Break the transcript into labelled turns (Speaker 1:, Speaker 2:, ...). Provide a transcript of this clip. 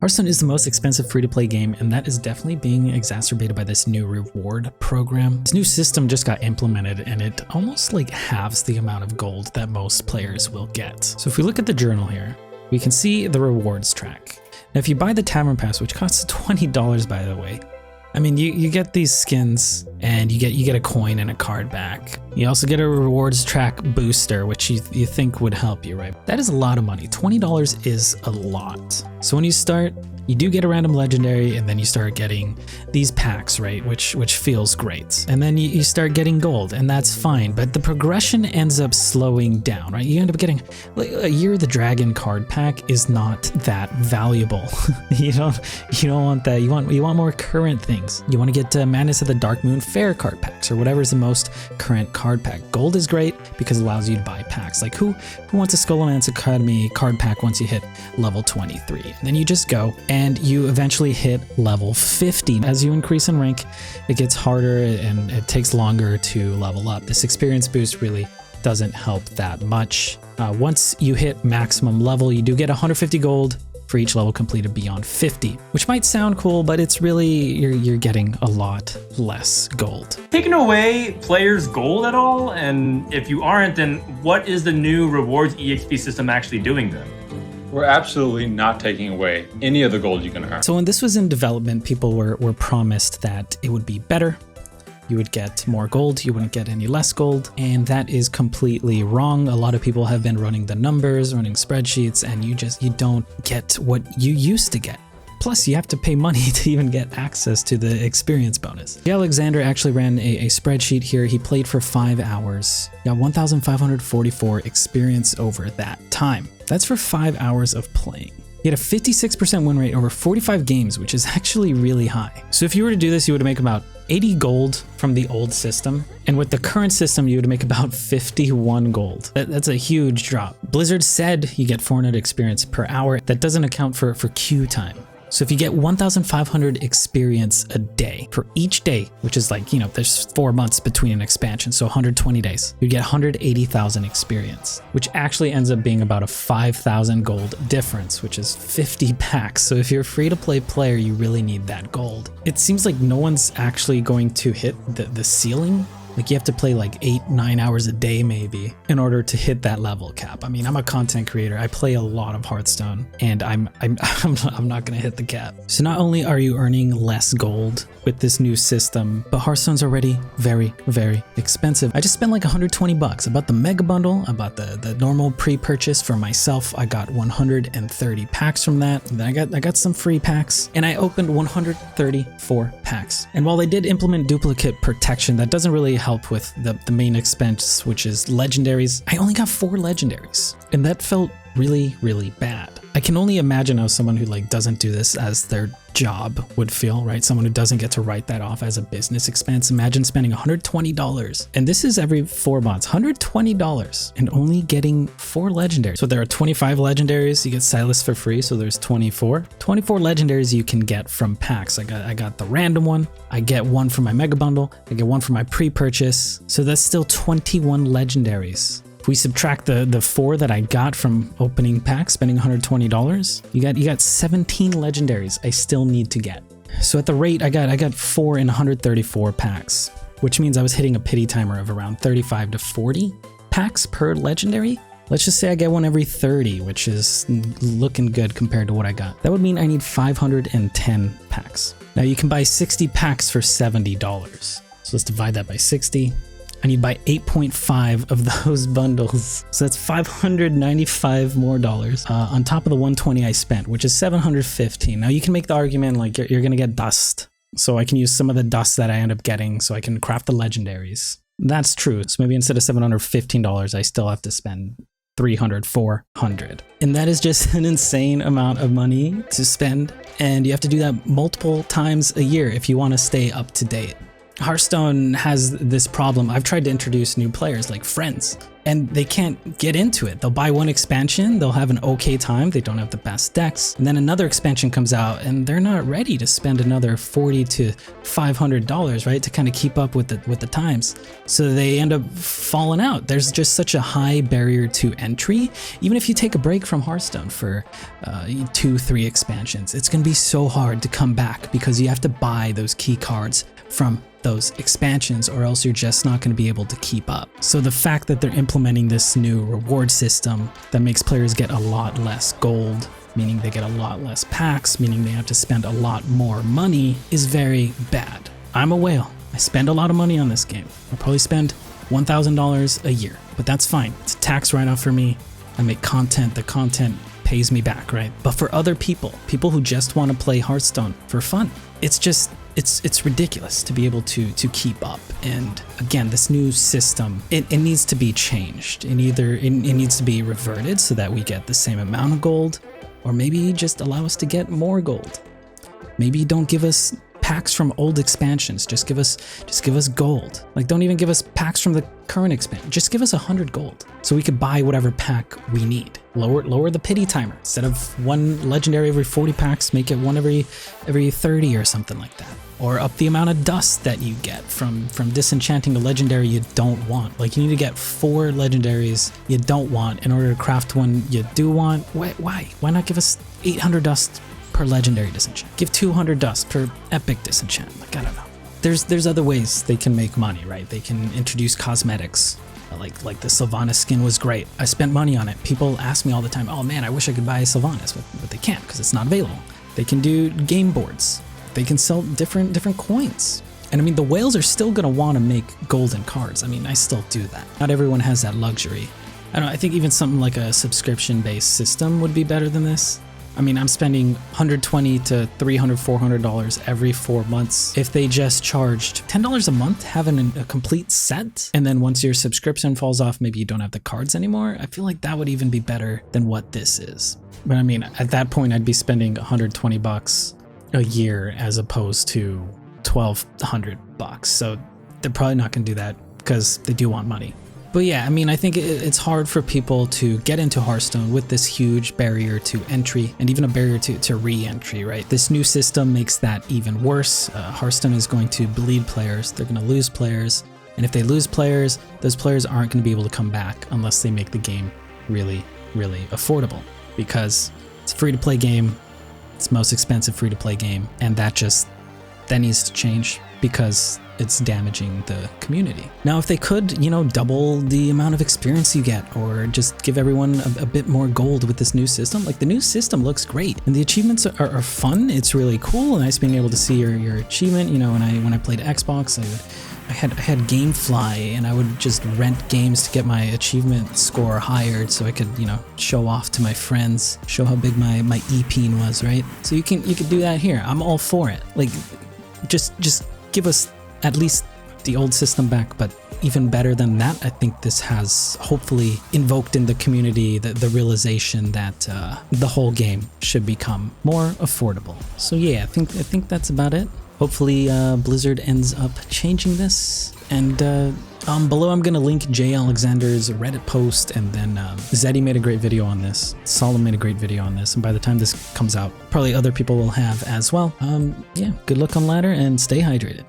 Speaker 1: Hearthstone is the most expensive free-to-play game, and that is definitely being exacerbated by this new reward program. This new system just got implemented, and it almost like halves the amount of gold that most players will get. So if we look at the journal here, we can see the rewards track. Now if you buy the Tavern Pass, which costs $20 by the way, I mean, you get these skins and you get a coin and a card back. You also get a rewards track booster, which you think would help you, right? That is a lot of money. $20 is a lot. So when you start, you do get a random legendary, and then you start getting these packs, right? Which feels great. And then you start getting gold, and that's fine. But the progression ends up slowing down, right? You end up getting like a Year of the Dragon card pack is not that valuable. you don't want that. You want more current things. You want to get Madness of the Dark Moon Fair card packs, or whatever is the most current card pack. Gold is great because it allows you to buy packs. Like who wants a Skullman's Academy card pack once you hit level 23? And then you just go and you eventually hit level 50. As you increase in rank, it gets harder and it takes longer to level up. This experience boost really doesn't help that much. Once you hit maximum level, you do get 150 gold for each level completed beyond 50, which might sound cool, but it's really, you're getting a lot less gold.
Speaker 2: Taking away players' gold at all? And if you aren't, then what is the new rewards EXP system actually doing then?
Speaker 3: We're absolutely not taking away any of the gold you can earn.
Speaker 1: So when this was in development, people were promised that it would be better. You would get more gold, you wouldn't get any less gold, and that is completely wrong. A lot of people have been running the numbers, running spreadsheets, and you don't get what you used to get. Plus, you have to pay money to even get access to the experience bonus. Alexander actually ran a spreadsheet here. He played for 5 hours, got 1,544 experience over that time. That's for 5 hours of playing. He had a 56% win rate over 45 games, which is actually really high. So if you were to do this, you would make about 80 gold from the old system. And with the current system, you would make about 51 gold. That's a huge drop. Blizzard said you get 400 experience per hour. That doesn't account for queue time. So if you get 1,500 experience a day for each day, which is like, there's 4 months between an expansion, so 120 days, you get 180,000 experience, which actually ends up being about a 5,000 gold difference, which is 50 packs. So if you're a free-to-play player, you really need that gold. It seems like no one's actually going to hit the ceiling. Like you have to play like 8-9 hours a day maybe in order to hit that level cap. I mean, I'm a content creator. I play a lot of Hearthstone, and I'm not gonna hit the cap. So not only are you earning less gold with this new system, but Hearthstone's already very, very expensive. I just spent like 120 bucks. I bought the mega bundle. I bought the normal pre-purchase for myself. I got 130 packs from that. And then I got some free packs, and I opened 134 packs. And while they did implement duplicate protection, that doesn't really help with the main expense, which is legendaries. I only got 4 legendaries, and that felt really, really bad. I can only imagine how someone who doesn't do this as their job would feel, right? Someone who doesn't get to write that off as a business expense. Imagine spending $120, and this is every 4 months, $120, and only getting 4 legendaries. So there are 25 legendaries. You get Silas for free, so there's 24 legendaries you can get from packs. I got the random one. I get one for my mega bundle. I get one for my pre-purchase. So that's still 21 legendaries. If we subtract the 4 that I got from opening packs, spending $120, you got 17 legendaries I still need to get. So at the rate I got 4 in 134 packs, which means I was hitting a pity timer of around 35 to 40 packs per legendary. Let's just say I get one every 30, which is looking good compared to what I got. That would mean I need 510 packs. Now you can buy 60 packs for $70. So let's divide that by 60. I need to buy 8.5 of those bundles. So that's $595 more on top of the 120 I spent, which is 715. Now you can make the argument like you're gonna get dust. So I can use some of the dust that I end up getting so I can craft the legendaries. That's true. So maybe instead of $715, I still have to spend $300, $400. And that is just an insane amount of money to spend. And you have to do that multiple times a year if you want to stay up to date. Hearthstone has this problem. I've tried to introduce new players like friends. and they can't get into it. They'll buy one expansion, they'll have an okay time, they don't have the best decks, and then another expansion comes out and they're not ready to spend another $40 to $500, right, to kind of keep up with the times. So they end up falling out. There's just such a high barrier to entry. Even if you take a break from Hearthstone for 2-3 expansions, it's gonna be so hard to come back because you have to buy those key cards from those expansions, or else you're just not going to be able to keep up. So the fact that they're implementing this new reward system that makes players get a lot less gold, meaning they get a lot less packs, meaning they have to spend a lot more money, is very bad. I'm a whale. I spend a lot of money on this game. I probably spend $1,000 a year, but that's fine. It's a tax write-off for me. I make content. The content pays me back, right? But for other people who just want to play Hearthstone for fun, it's just it's ridiculous to be able to keep up. And again, this new system, it needs to be changed. It needs to be reverted so that we get the same amount of gold, or maybe just allow us to get more gold. Maybe don't give us packs from old expansions. Just give us gold. Like, don't even give us packs from the current expansion. Just give us 100 gold so we could buy whatever pack we need. Lower the pity timer. Instead of one legendary every 40 packs, make it one every 30 or something like that. Or up the amount of dust that you get from disenchanting a legendary you don't want. Like, you need to get 4 legendaries you don't want in order to craft one you do want. Why? Why not give us 800 dust per legendary disenchant? Give 200 dust per epic disenchant. Like, I don't know. There's other ways they can make money, right? They can introduce cosmetics. Like the Sylvanas skin was great. I spent money on it. People ask me all the time, oh man, I wish I could buy a Sylvanas, but they can't because it's not available. They can do game boards. They can sell different coins. And I mean, the whales are still gonna want to make golden cards. I mean, I still do that. Not everyone has that luxury. I don't know, I think even something like a subscription-based system would be better than this. I mean, I'm spending $120 to $300, $400 every 4 months. If they just charged $10 a month having a complete set, and then once your subscription falls off, maybe you don't have the cards anymore, I feel like that would even be better than what this is. But I mean, at that point, I'd be spending $120 a year as opposed to $1,200. So they're probably not gonna do that because they do want money. But yeah, I mean, I think it's hard for people to get into Hearthstone with this huge barrier to entry and even a barrier to re-entry, right? This new system makes that even worse. Hearthstone is going to bleed players. They're going to lose players. And if they lose players, those players aren't going to be able to come back unless they make the game really, really affordable, because it's a free-to-play game. It's the most expensive free-to-play game. And that needs to change because it's damaging the community. Now, if they could, double the amount of experience you get, or just give everyone a bit more gold with this new system. Like, the new system looks great, and the achievements are fun. It's really cool, nice being able to see your achievement. When I played Xbox, I had GameFly, and I would just rent games to get my achievement score higher, so I could, show off to my friends, show how big my EP was, right? So you could do that here. I'm all for it. Like, just give us at least the old system back, but even better than that, I think this has hopefully invoked in the community the realization that the whole game should become more affordable. So yeah, I think that's about it. Hopefully Blizzard ends up changing this. And below I'm gonna link Jay Alexander's Reddit post, and then Zeddy made a great video on this. Solem made a great video on this, and by the time this comes out, probably other people will have as well. Yeah, good luck on ladder and stay hydrated.